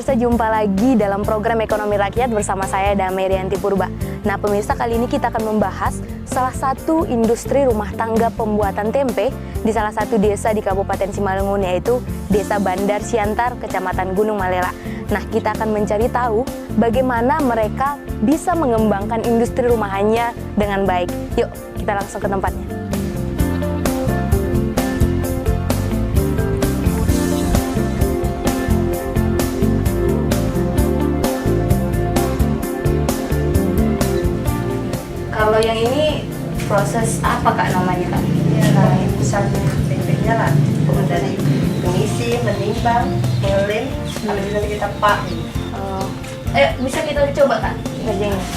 pemirsa, jumpa lagi dalam program Ekonomi Rakyat bersama saya Damai Rianti Purba. Nah pemirsa, kali ini kita akan membahas salah satu industri rumah tangga pembuatan tempe di salah satu desa di Kabupaten Simalungun, yaitu Desa Bandar Siantar, Kecamatan Gunung Malela. Nah kita akan mencari tahu bagaimana mereka bisa mengembangkan industri rumahannya dengan baik. Yuk kita langsung ke tempatnya. Kalau yang ini proses apa Kak namanya Kak? Ya, pesan tempenya lah. Dari pengisi, menimbang, ngelem, habis itu kita pak. Bisa kita coba Kak ngerjainnya.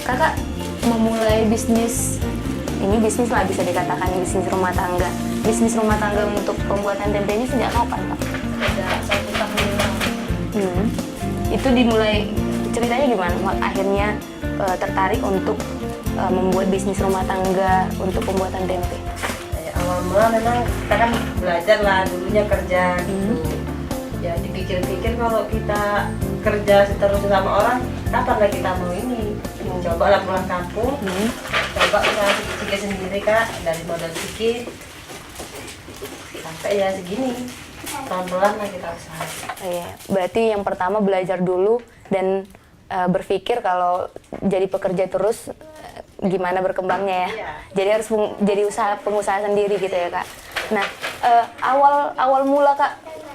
Kakak memulai bisnis, ini bisnis lah bisa dikatakan bisnis rumah tangga. Bisnis rumah tangga untuk pembuatan tempe ini sejak kapan Kak? Ada 1 tahun yang lalu. Itu dimulai, ceritanya gimana? Akhirnya tertarik untuk membuat bisnis rumah tangga untuk pembuatan tempe. Awal mula memang kita kan belajar lah, dulunya kerja gitu. Ya dipikir-pikir kalau kita kerja terus sama orang, kapan lah kita mau ini? Coba lah pulang kampung, coba usaha sedikit sendiri Kak, dari modal sedikit sampai ya segini. Pelan-pelan lah kita usaha. Iya, berarti yang pertama belajar dulu dan berpikir kalau jadi pekerja terus gimana berkembangnya ya. Iya. Jadi harus jadi pengusaha sendiri gitu ya Kak. Nah, awal mula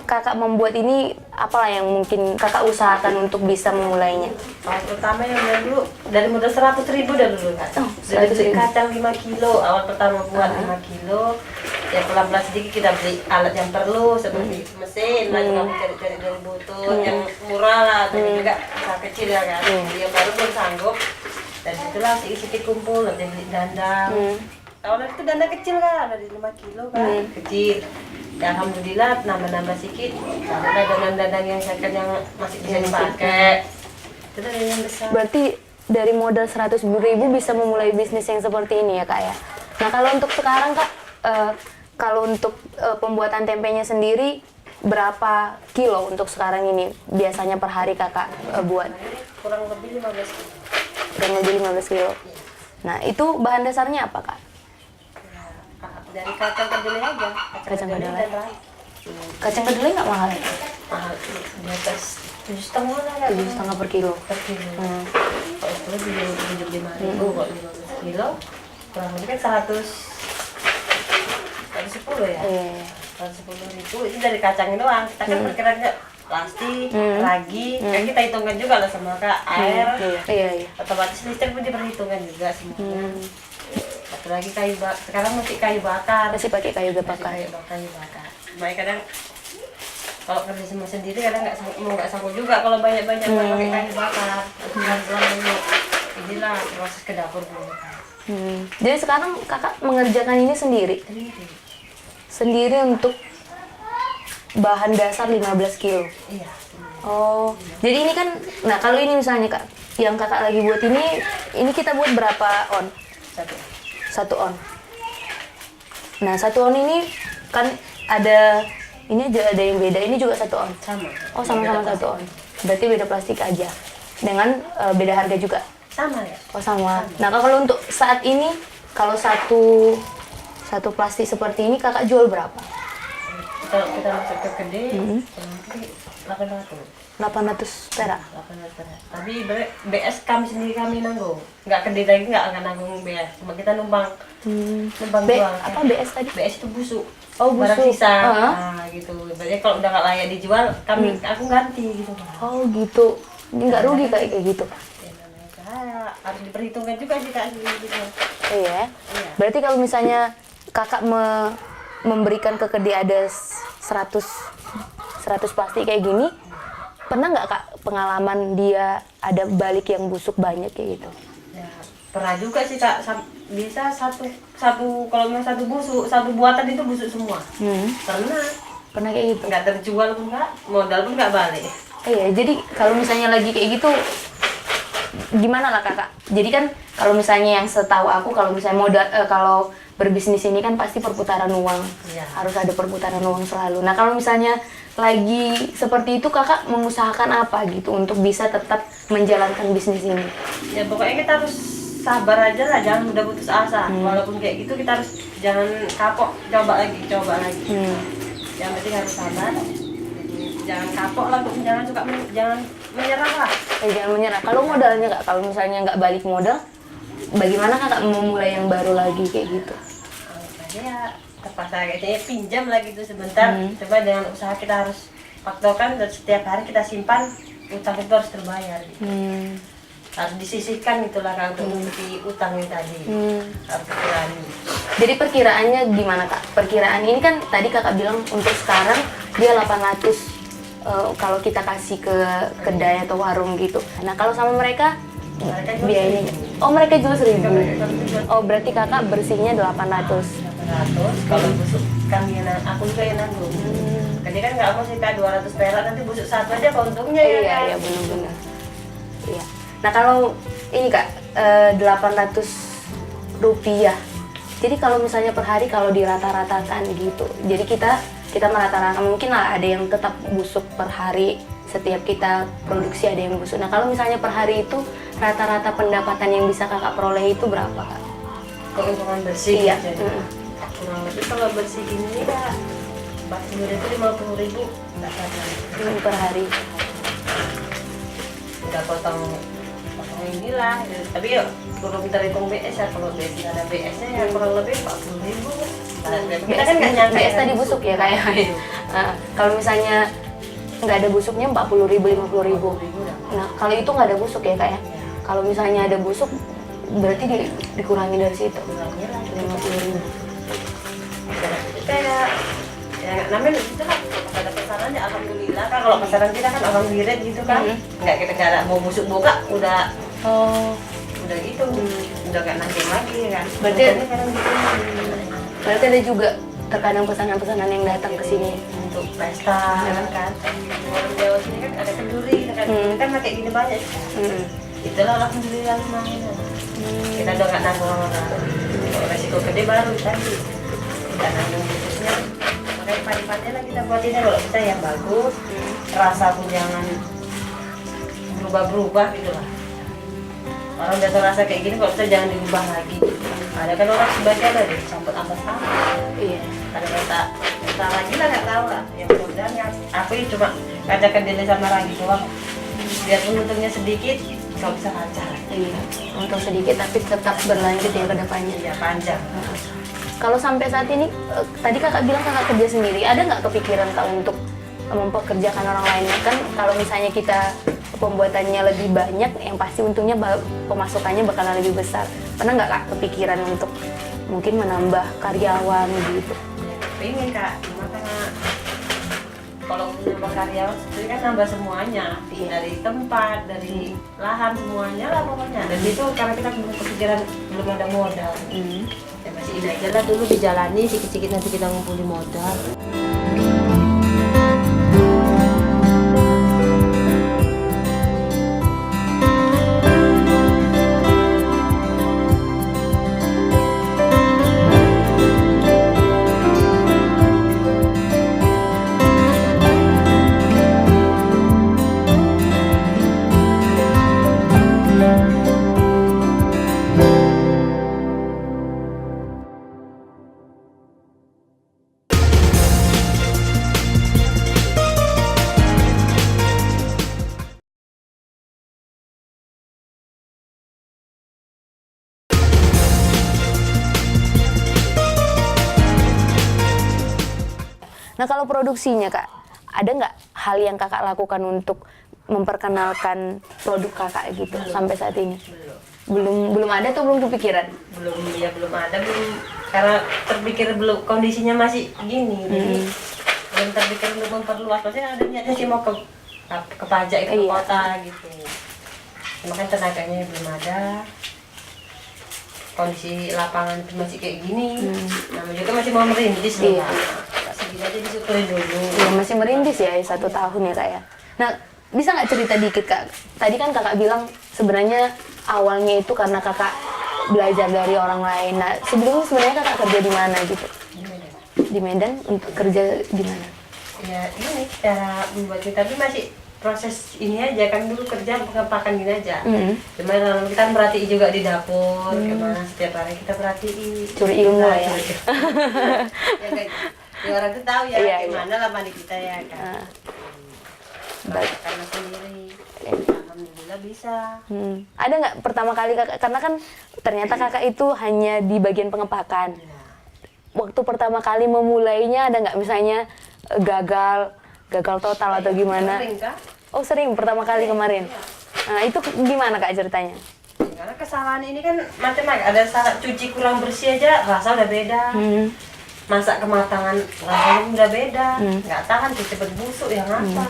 Kakak membuat ini apalah yang mungkin Kakak usahakan untuk bisa memulainya? Pertama yang dulu dari modal 100.000 dulu Kak. Dari beli kacang 5 kilo, awal pertama buat 5 kilo. Ya pelan-pelan sedikit kita beli alat yang perlu seperti mesin, lagi kami cari-cari dari butut yang murah lah, tapi juga usaha kecil ya kan. Yang baru belum sanggup. Dari situlah sedikit kumpul, nanti beli dandang. Awalnya itu dandang kecil kan, dari 5 kilo kan, kecil. Ya alhamdulillah nambah-nambah sedikit. Karena dandang-dandang yang second yang masih bisa dipakai. Itu dari yang besar. Berarti dari modal 100.000 bisa memulai bisnis yang seperti ini ya Kak ya. Nah kalau untuk sekarang Kak, kalau untuk pembuatan tempenya sendiri berapa kilo untuk sekarang ini biasanya per hari Kakak buat? Kurang lebih 15 kilo. Kurang lebih 15 kilo. Nah itu bahan dasarnya apa Kak? Dari kacang kedelai aja. Kacang kedelai. dan rai. Kacang kedelai nggak mahal ya? Mahal di atas 7,5 lah kan. 7,5 per kilo. Per kilo. Kalau itu lebih 75.000, kalau 15 kilo kurang lebih kan 110 ya. 110.000 itu dari kacangnya doang. Kita kan perkiraannya plastik, ragi, kan kita hitungkan juga lah sama Kak, air. Iya. Otomatis listrik pun diperhitungkan juga semuanya. Satu lagi kayu bakar, sekarang masih kayu bakar. Masih pakai kayu bakar. Kayu bakar. Baik kadang kalau kerja sama sendiri kadang nggak sanggup juga kalau banyak-banyak pakai kayu bakar. Pelan-pelan dulu. Inilah proses ke dapur dulu. Jadi sekarang Kakak mengerjakan ini sendiri? Sendiri untuk bahan dasar 15 kilo? Iya. Oh, jadi ini kan, nah kalau ini misalnya Kak, yang Kakak lagi buat ini kita buat berapa on? 1 on. Nah 1 on ini kan ada, ini aja ada yang beda, ini juga 1 on? Sama. Oh sama-sama 1 on, berarti beda plastik aja, dengan beda harga juga? Sama ya? Oh sama. Nah kalau untuk saat ini, kalau satu plastik seperti ini Kakak jual berapa? Kalau kita masuk ke gede, nanti 800. 800 perak? 800 perak. Tapi BS kami nanggung. Nggak gede lagi, nggak akan nanggung BS. Cuma kita numpang jual. Apa BS tadi? BS itu busuk. Oh busuk. Barang sisa. Nah gitu. Berarti kalau udah nggak layak dijual, aku ganti gitu. Oh gitu. Ini nggak rugi kayak gitu? Ya, namanya harus diperhitungkan juga sih Kak. Gitu. Iya. Berarti kalau misalnya Kakak memberikan ke kedai ada 100 plastik kayak gini, pernah nggak Kak pengalaman dia ada balik yang busuk banyak kayak gitu? Ya, pernah juga sih Kak. Bisa satu kalau memang satu buatan itu busuk semua. Pernah kayak gitu? Nggak terjual pun nggak, modal pun nggak balik. Iya, jadi kalau misalnya lagi kayak gitu, gimana lah kakak? Jadi kan kalau misalnya yang setahu aku kalau misalnya modal kalau berbisnis ini kan pasti perputaran uang, Iya. harus ada perputaran uang selalu. Nah kalau misalnya lagi seperti itu kakak mengusahakan apa gitu untuk bisa tetap menjalankan bisnis ini? Ya pokoknya kita harus sabar aja lah, jangan mudah putus asa. Walaupun kayak gitu kita harus jangan kapok, coba lagi. Yang penting harus sabar. Jadi, jangan kapok lah, jangan menyerah lah. Jangan menyerah. Kalau modalnya kak, kalau misalnya nggak balik modal, bagaimana kakak memulai yang baru lagi kayak gitu? Makanya ya terpaksa kayaknya pinjam lagi tuh sebentar. Coba dengan usaha kita harus faktorkan dan setiap hari kita simpan, utang itu harus terbayar. Gitu. Harus disisihkan itulah Kak untuk menutupi utang ini tadi. Harus berani. Jadi perkiraannya gimana kak? Perkiraan ini kan tadi kakak bilang untuk sekarang dia 800 kalau kita kasih ke kedai atau warung gitu. Nah kalau sama mereka Mereka jual biayanya, 1.000. oh mereka jual 1.000. Mereka jual Oh berarti kakak bersihnya 800. 800, kalau busuk kami yang aku juga yang nanggung. Jadi kan nggak mau sih Kak 200 perak, nanti busuk satu aja apa untungnya ya Iya kan? iya benar-benar. Iya. Nah kalau ini kak 800 rupiah. Jadi kalau misalnya per hari kalau dirata-ratakan gitu, jadi kita merata-ratakan mungkin lah ada yang tetap busuk per hari, setiap kita produksi ada yang busuk. Nah kalau misalnya per hari itu rata-rata pendapatan yang bisa kakak peroleh itu berapa kak? Keuntungan bersih. Iya. Jadi, kurang lebih kalau bersih gini ya 40.000 50.000 nggak ada. Per hari. Udah potong inilah ya. Tapi yuk belum terhitung BS ya, kalau BS nggak ada BS nya ya kurang lebih 40.000. Kita kan nggak nyangka BS tadi busuk ya kayak. Kalau misalnya nggak ada busuknya 40.000 50.000. Nah kalau itu nggak ada busuk ya kayak. Kalau misalnya ada busuk berarti dikurangi dari situ. 50.000. Kayak ya namanya itu kan ada pesanannya alhamdulillah kan, kalau pesanan kita kan alhamdulillah gitu kan. Nggak kita cara mau busuk buka udah gitu, udah nggak nanggung lagi kan. Berarti kadang gitu. Berarti ada juga terkadang pesanan-pesanan yang datang ke sini. Untuk pesta kan. Orang Jawa sini kan ada kenduri kan. Kan pakai gini banyak. Itulah alhamdulillah lumayan. Kita udah nggak nanggung orang. Kalau resiko gede baru tadi. Kita nanggung busuknya. Makanya padi-padi lah kita buat ini kalau bisa yang bagus. Rasa pun jangan berubah-berubah gitu lah. Orang udah terasa kayak gini kalau kita jangan diubah lagi. Ada kan orang sebagian ada dicampur ampas apa. Iya. Ada kata lagi lah nggak tahu lah. Yang mudah-mudahan ya aku ini cuma ngajak kedelai sama ragi doang. Biarpun untungnya sedikit, kalau bisa lancar. Iya. Untuk sedikit tapi tetap berlanjut ya ke depannya. Iya panjang. Kalau sampai saat ini, tadi kakak bilang kakak kerja sendiri, ada nggak kepikiran kak untuk mempekerjakan orang lain? Kan kalau misalnya kita pembuatannya lebih banyak, yang pasti untungnya pemasukannya bakalan lebih besar. Pernah nggak kak kepikiran untuk mungkin menambah karyawan gitu? Pengen Kak, cuma karena kalau nambah karyawan sebenarnya kan nambah semuanya. Dari tempat, dari lahan semuanya lah pokoknya. Dan itu karena kita belum kepikiran, belum ada modal. Ya masih ini aja lah dulu dijalani, sedikit-sedikit nanti kita ngumpulin modal. Nah kalau produksinya kak, ada nggak hal yang kakak lakukan untuk memperkenalkan produk kakak gitu sampai saat ini? Belum ada atau belum kepikiran? Belum ada, karena terpikir belum, kondisinya masih gini, jadi belum terpikir untuk memperluas. Maksudnya ada niatnya sih mau ke pajak itu ke kota gitu, cuma kan tenaganya belum ada, kondisi lapangan itu masih kayak gini, namanya juga masih mau merintis nih. Segini aja disukurin dulu. Ya masih merintis ya 1 tahun ya kak ya. Nah bisa nggak cerita dikit kak? Tadi kan kakak bilang sebenarnya awalnya itu karena kakak belajar dari orang lain. Nah, sebelumnya sebenarnya kakak kerja di mana gitu? Di Medan untuk kerja di mana? Ya ini cara membuatnya, tapi masih proses ini aja kan, dulu kerja pengepakan gini aja. Cuma lama kita merhatiin juga di dapur, kemana setiap hari kita perhatiin. Curi ilmu ya. Ya, kayak, ya orang tuh tahu ya Iya, gimana lah mandi kita ya kan. Baik. Karena sendiri. Alhamdulillah bisa. Ada nggak pertama kali kakak, karena kan ternyata kakak itu hanya di bagian pengepakan. Waktu pertama kali memulainya ada nggak misalnya gagal total atau gimana? Sering kah? Oh sering, pertama kali kemarin. Nah itu gimana kak ceritanya? Karena kesalahan ini kan macam-macam, ada salah cuci kurang bersih aja rasa udah beda. Masak kematangan rasanya udah beda. Nggak tahan tuh cepet busuk yang apa.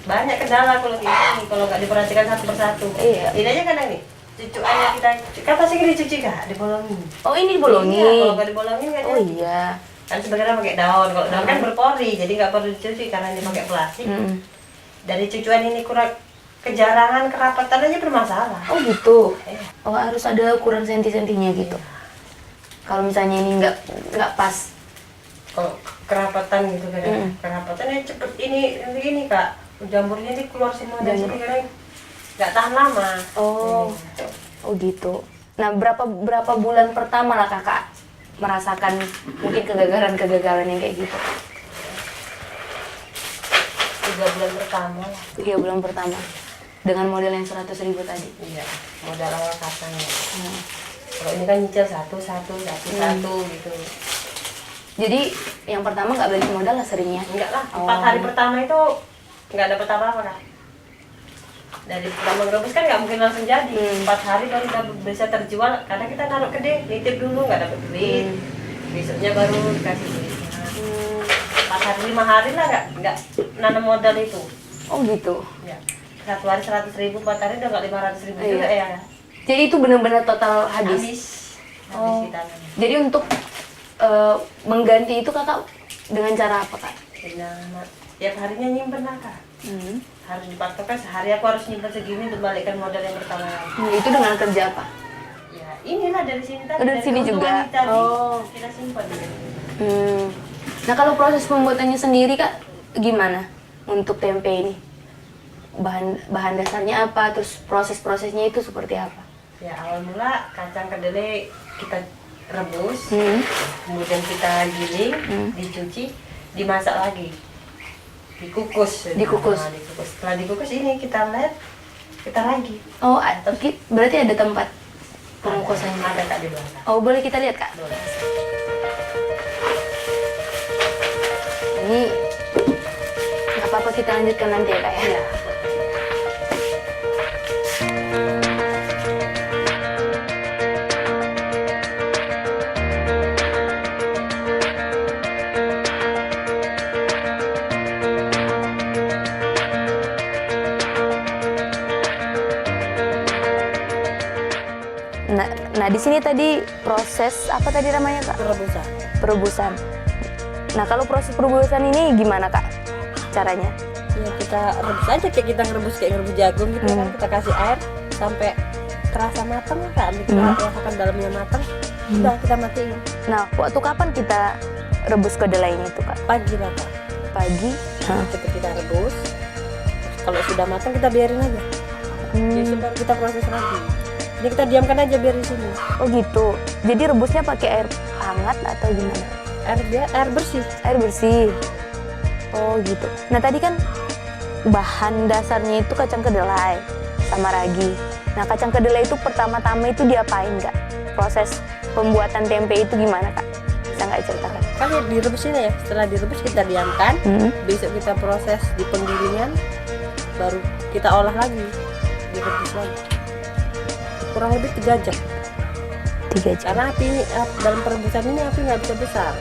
Banyak kendala kalau gini, kalau nggak diperhatikan satu persatu. Iya. Ini aja kadang nih, cucuannya kita, kata sih dicuci kak, dibolongin. Oh ini dibolongin? Iya, kalau nggak dibolongin kan Oh iya. kan sebenarnya pakai daun, kalau daun kan berpori, jadi nggak perlu dicuci karena ini pakai plastik. Dari cucuan ini kurang kejarangan, kerapatan aja bermasalah. Oh gitu. Iya. Oh harus ada ukuran senti-sentinya gitu. Kalau misalnya ini nggak pas. Kalau kerapatan gitu kan, kerapatannya cepet ini kak, jamurnya ini keluar semua dari sini kadang nggak tahan lama. Oh, oh gitu. Nah berapa bulan pertama lah kakak merasakan mungkin kegagalan yang kayak gitu? 3 bulan pertama lah. 3 bulan pertama. Dengan modal yang 100.000 tadi. Iya, modal awal katanya. Kalau ini kan nyicil satu gitu. Jadi yang pertama nggak balik modal lah seringnya? Enggak lah, 4 hari pertama itu nggak dapat apa-apa kan. Dari pertama ngerebus kan nggak mungkin langsung jadi. 4 hari baru udah bisa terjual, karena kita naruh gede, nitip dulu nggak dapat duit. Besoknya baru dikasih duitnya. 4 hari 5 hari lah nggak nanam modal itu. Oh gitu. Ya. 1 hari 100.000, 4 hari udah nggak 500.000 juga ya. Jadi itu benar-benar total habis? Habis kita nanam. Jadi untuk mengganti itu kakak dengan cara apa kak? Dengan tiap harinya nyimpen lah kak. Harus dipatokkan sehari aku harus nyimpen segini untuk balikkan modal yang pertama. Itu dengan kerja apa? Ya inilah dari sini tadi. Dari sini juga. Kita simpan. Nah kalau proses pembuatannya sendiri kak gimana untuk tempe ini? Bahan dasarnya apa? Terus proses-prosesnya itu seperti apa? Ya awal mula kacang kedelai kita rebus, kemudian kita giling, dicuci, dimasak lagi, dikukus. Dikukus. Nah, dikukus. Setelah dikukus ini kita lem, kita lagi. Oh berarti ada tempat pengukusannya? Ada kak di belakang. Oh boleh kita lihat kak? Boleh. Ini nggak apa-apa kita lanjutkan nanti ya kak ya? Nah di sini tadi proses apa tadi namanya kak? Perebusan. Perebusan. Nah kalau proses perebusan ini gimana kak caranya? Ya kita rebus aja kayak kita ngerebus jagung gitu kan, kita kasih air sampai terasa matang kak, kita rasakan dalamnya matang, udah kita matiin. Nah waktu kapan kita rebus kedelainya itu kak? Pagi lah kak. Pagi. Ketika kita rebus, kalau sudah matang kita biarin aja. Jadi baru kita proses lagi. Ini kita diamkan aja biar di sini. Oh gitu. Jadi rebusnya pakai air hangat atau gimana? Air bersih. Air bersih. Oh gitu. Nah tadi kan bahan dasarnya itu kacang kedelai sama ragi. Nah kacang kedelai itu pertama-tama itu diapain kak? Proses pembuatan tempe itu gimana kak? Bisa nggak ceritakan? Kan direbus ini ya. Setelah direbus kita diamkan. Besok kita proses di penggilingan. Baru kita olah lagi. Direbus lagi. Kurang lebih 3 jam. 3 jam. Karena api ini dalam perebusan ini api nggak bisa besar.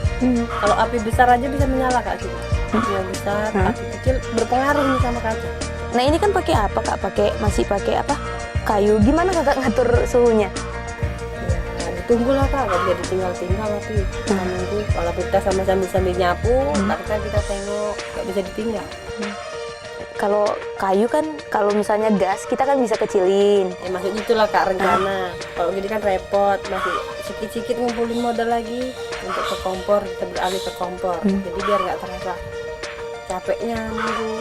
Kalau api besar aja bisa menyala kak gitu. Api yang besar, api kecil berpengaruh nih sama kacang. Nah ini kan pakai apa kak? Masih pakai apa? Kayu. Gimana kakak ngatur suhunya? Ya, ditunggulah kak, nggak bisa ditinggal-tinggal tapi menunggu. Kalau kita sambil nyapu, kita tengok nggak bisa ditinggal. Kalau kayu kan, kalau misalnya gas kita kan bisa kecilin. Maksudnya itulah Kak rencana. Kalau gini kan repot, masih sedikit-sedikit ngumpulin modal lagi untuk ke kompor, kita beralih ke kompor. Jadi biar nggak terasa capeknya nunggu.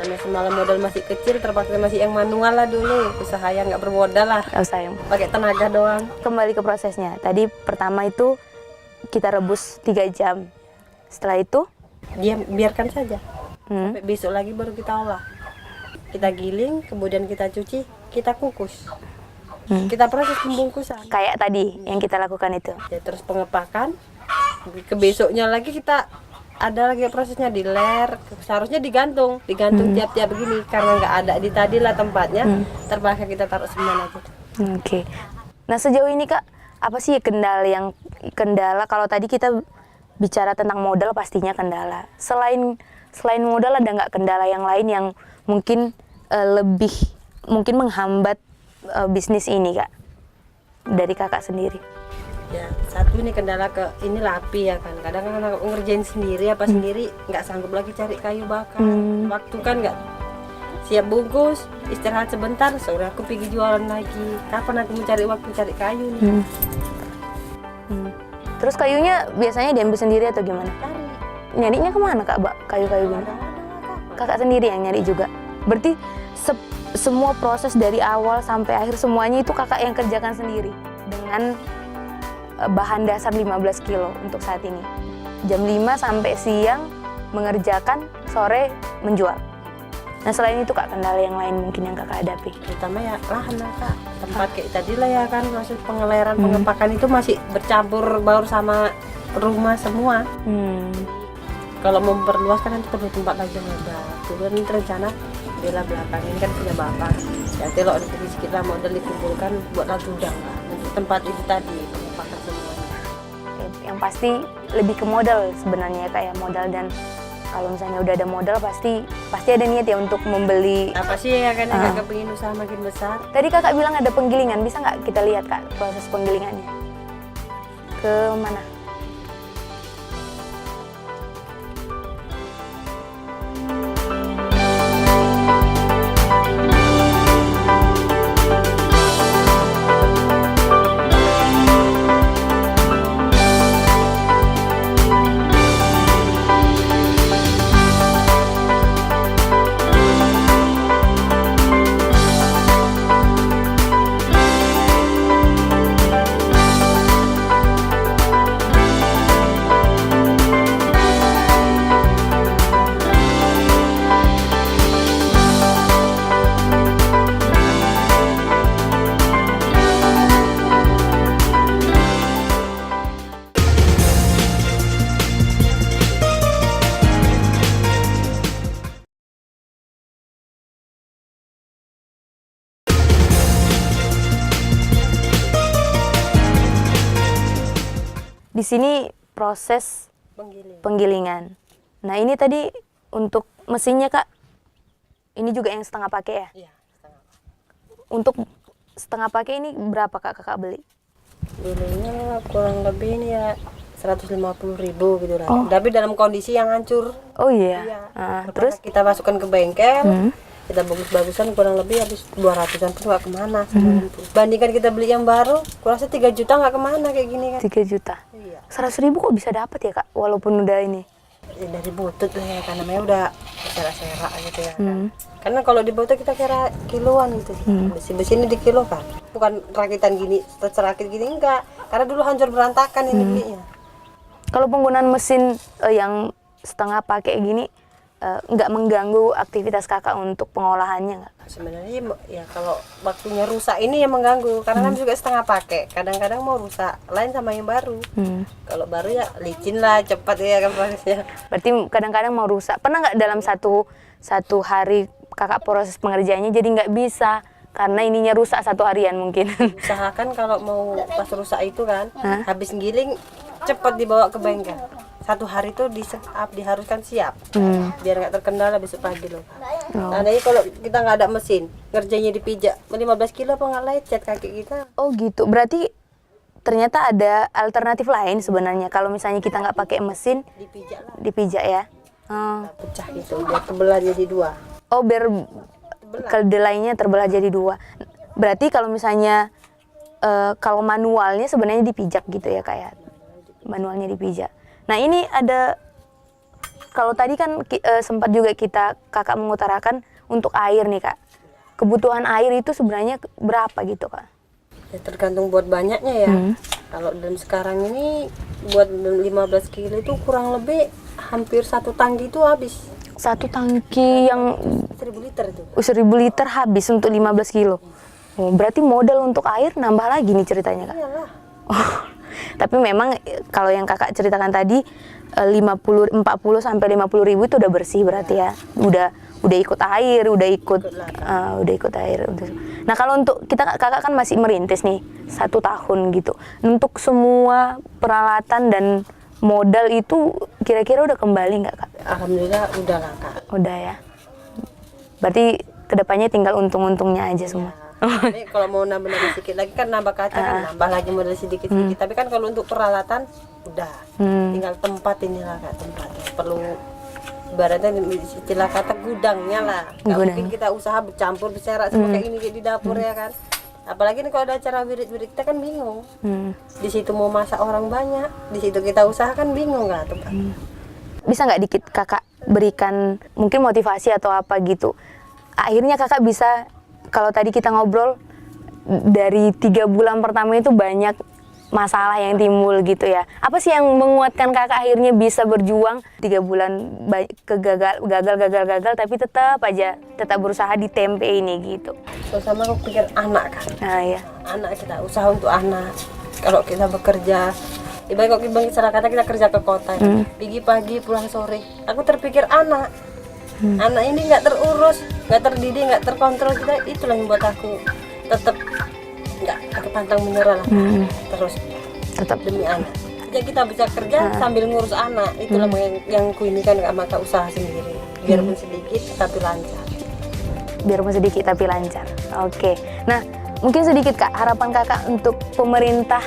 Namanya semalam modal masih kecil, terpaksa masih yang manual lah dulu. Usaha yang nggak bermodal lah, Usah yang pakai tenaga doang. kembali ke prosesnya. Tadi pertama itu kita rebus 3 jam. Setelah itu Dia biarkan saja. Sampai besok lagi baru kita olah. Kita giling, kemudian kita cuci, kita kukus. Kita proses pembungkusan. kayak tadi yang kita lakukan itu. Ya, terus pengepakan. Ke besoknya lagi kita ada lagi prosesnya di ler. Seharusnya digantung tiap-tiap begini karena nggak ada di tadi lah tempatnya. Terpaksa kita taruh semen aja. Oke. Nah, sejauh ini Kak, apa sih kendala kalau tadi kita bicara tentang modal, pastinya kendala. Selain modal, ada nggak kendala yang lain yang mungkin lebih menghambat bisnis ini, Kak? Dari Kakak sendiri. Ya, satu ini kendala inilah api ya kan. Kadang kan ngerjain sendiri sendiri nggak sanggup lagi cari kayu bakar. Waktu kan nggak siap bungkus, istirahat sebentar, sore aku pergi jualan lagi. Kapan aku mencari waktu cari kayu nih? Terus kayunya biasanya diambil sendiri atau gimana? Cari. Nyarinya kemana Kak, kayu-kayu gini? Kakak sendiri yang nyari juga? Berarti semua proses dari awal sampai akhir semuanya itu Kakak yang kerjakan sendiri dengan bahan dasar 15 kilo untuk saat ini. Jam 5 sampai siang mengerjakan, sore menjual. Nah, selain itu Kak, kendala yang lain mungkin yang Kakak hadapi? Terutama ya lahan lah Kak. Tempat kayak tadi lah ya kan, maksud pengeleran, pengepakan itu masih bercampur baur sama rumah semua. Kalau mau memperluas kan nanti perlu tempat lagi yang lebar. Dulu ini rencana bela belakang ini kan punya bapak. Ya kalau ada sedikit lah modal dikumpulkan buatlah gudang lah. Untuk tempat itu tadi pengepakan semua. Yang pasti lebih ke modal sebenarnya Kak ya, modal. Dan kalau misalnya udah ada modal pasti ada niat ya untuk membeli. Apa sih ya kan yang Kakak pengen usaha makin besar? Tadi Kakak bilang ada penggilingan, bisa nggak kita lihat Kak proses penggilingannya? Ke mana? Di sini proses penggilingan. Nah, ini tadi untuk mesinnya Kak, ini juga yang setengah pakai ya? Iya, setengah. Untuk setengah pakai ini berapa Kak Kakak beli? Dulunya kurang lebih ini ya 150.000 gitu lah. Tapi dalam kondisi yang hancur. Oh iya. Terus kita masukkan ke bengkel. Kita bagus-bagusan kurang lebih habis 200-an pun nggak kemana. Bandingkan kita beli yang baru, kurasa 3 juta nggak kemana kayak gini kan. 3 juta. Iya. 100.000 kok bisa dapat ya Kak, walaupun udah ini? Ya, dari butut lah ya kan, namanya udah serak-serak gitu ya kan. Karena kalau di butut kita kira kiloan gitu. Besi-besi ini di kilo kan. Bukan rakitan gini, serakit gini enggak. Karena dulu hancur berantakan ini belinya. Kalau penggunaan mesin yang setengah pakai gini, nggak mengganggu aktivitas Kakak untuk pengolahannya nggak? Sebenarnya ya kalau waktunya rusak ini yang mengganggu karena kan juga setengah pakai. Kadang-kadang mau rusak, lain sama yang baru. Kalau baru ya licin lah, cepat ya kan prosesnya. Berarti kadang-kadang mau rusak. Pernah nggak dalam satu hari Kakak proses pengerjaannya jadi nggak bisa karena ininya rusak 1 harian mungkin? Usahakan kalau mau pas rusak itu kan, habis giling cepat dibawa ke bengkel. 1 hari itu diharuskan siap biar nggak terkendala besok pagi loh. Nah, jadi kalau kita nggak ada mesin ngerjainnya dipijak 15 kilo apa nggak lecet kaki kita. Oh gitu, berarti ternyata ada alternatif lain sebenarnya kalau misalnya kita nggak pakai mesin, Dipijak lah, dipijak ya. pecah gitu biar kebelah jadi 2. Oh, biar kedelainya terbelah jadi dua. Berarti kalau misalnya kalau manualnya sebenarnya dipijak gitu ya, kayak manualnya dipijak. Nah, ini ada, kalau tadi kan sempat juga kakak mengutarakan untuk air nih kak. Kebutuhan air itu sebenarnya berapa gitu kak? Ya tergantung buat banyaknya ya. Kalau dalam sekarang ini buat 15 kilo itu kurang lebih hampir 1 tangki itu habis. 1 tangki yang 1000 liter itu. 1000 liter habis untuk 15 kilo. Oh, berarti modal untuk air nambah lagi nih ceritanya kak. Iyalah. Oh, tapi memang kalau yang kakak ceritakan tadi 40 sampai 50 ribu itu udah bersih berarti ya. Udah ikut air, udah ikut air. Nah, kalau untuk kakak kan masih merintis nih 1 tahun gitu. Untuk semua peralatan dan modal itu kira-kira udah kembali nggak kak? Alhamdulillah udah lah kak. Udah ya. Berarti kedepannya tinggal untung-untungnya aja semua. Ini kalau mau nambah sedikit lagi kan nambah kaca kan nambah lagi modal sedikit-sedikit. Tapi kan kalau untuk peralatan udah tinggal tempat inilah kak, tempat perlu ibaratnya istilah kata gudangnya lah. Gak mungkin kita usaha bercampur berserak semua kayak ini kayak di dapur ya kan. Apalagi nih kalau ada acara wirid-wirid kita kan bingung. Di situ mau masak orang banyak, di situ kita usaha kan bingung lah tempat. Bisa nggak dikit kakak berikan mungkin motivasi atau apa gitu? Akhirnya kakak bisa, kalau tadi kita ngobrol dari 3 bulan pertama itu banyak masalah yang timbul gitu ya. Apa sih yang menguatkan kakak akhirnya bisa berjuang 3 bulan gagal tapi tetap berusaha di tempe ini gitu. Terutama aku pikir anak kan. Nah ya. Anak kita usaha untuk anak. Kalau kita bekerja, ibarat kalau kita kata kita kerja ke kota, pagi pulang sore. Aku terpikir anak. Anak ini nggak terurus, nggak terdidik, nggak terkontrol kita, itulah yang buat aku tetap nggak pantang menyerah lah. Terus tetap demi anak. Jadi kita bisa kerja sambil ngurus anak, itulah yang ku ini kan nggak maka usaha sendiri, biarpun sedikit tapi lancar. Biarpun sedikit tapi lancar. Oke. Nah, mungkin sedikit kak harapan kakak untuk pemerintah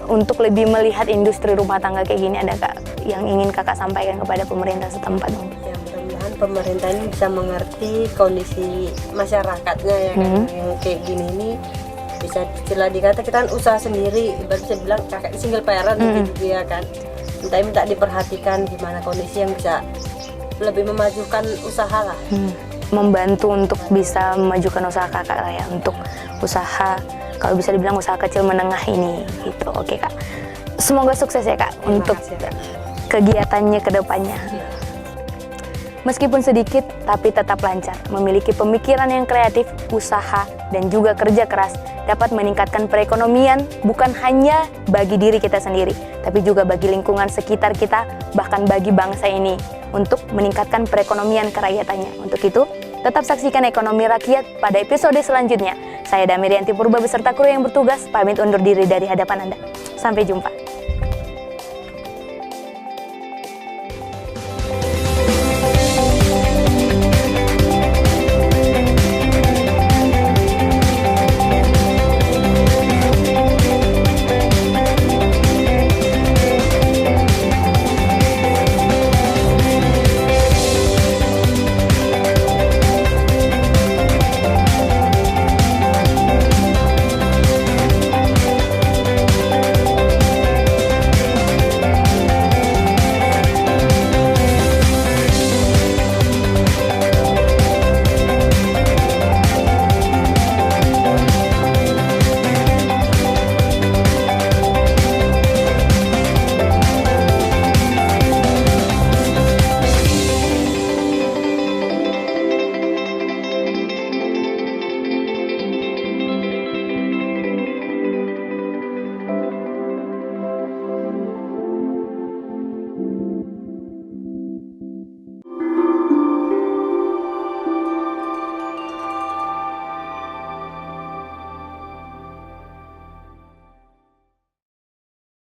untuk lebih melihat industri rumah tangga kayak gini, ada kak yang ingin kakak sampaikan kepada pemerintah setempat mungkin? Ya, mudah-mudahan pemerintah ini bisa mengerti kondisi masyarakatnya ya kan, yang kayak gini ini bisa istilah dikata kita kan usaha sendiri, ibarat saya bilang kakak single parent gitu ya kan, minta diperhatikan gimana kondisi yang bisa lebih memajukan usaha lah. Membantu untuk bisa memajukan usaha kakak lah ya, untuk usaha kalau bisa dibilang usaha kecil menengah ini gitu. Oke kak, semoga sukses ya kak untuk kegiatannya ke depannya. Meskipun sedikit tapi tetap lancar, memiliki pemikiran yang kreatif, usaha dan juga kerja keras dapat meningkatkan perekonomian bukan hanya bagi diri kita sendiri, tapi juga bagi lingkungan sekitar kita, bahkan bagi bangsa ini untuk meningkatkan perekonomian kerakyatannya. Untuk itu, tetap saksikan Ekonomi Rakyat pada episode selanjutnya. Saya Damirianti Purba beserta kru yang bertugas pamit undur diri dari hadapan Anda. Sampai jumpa.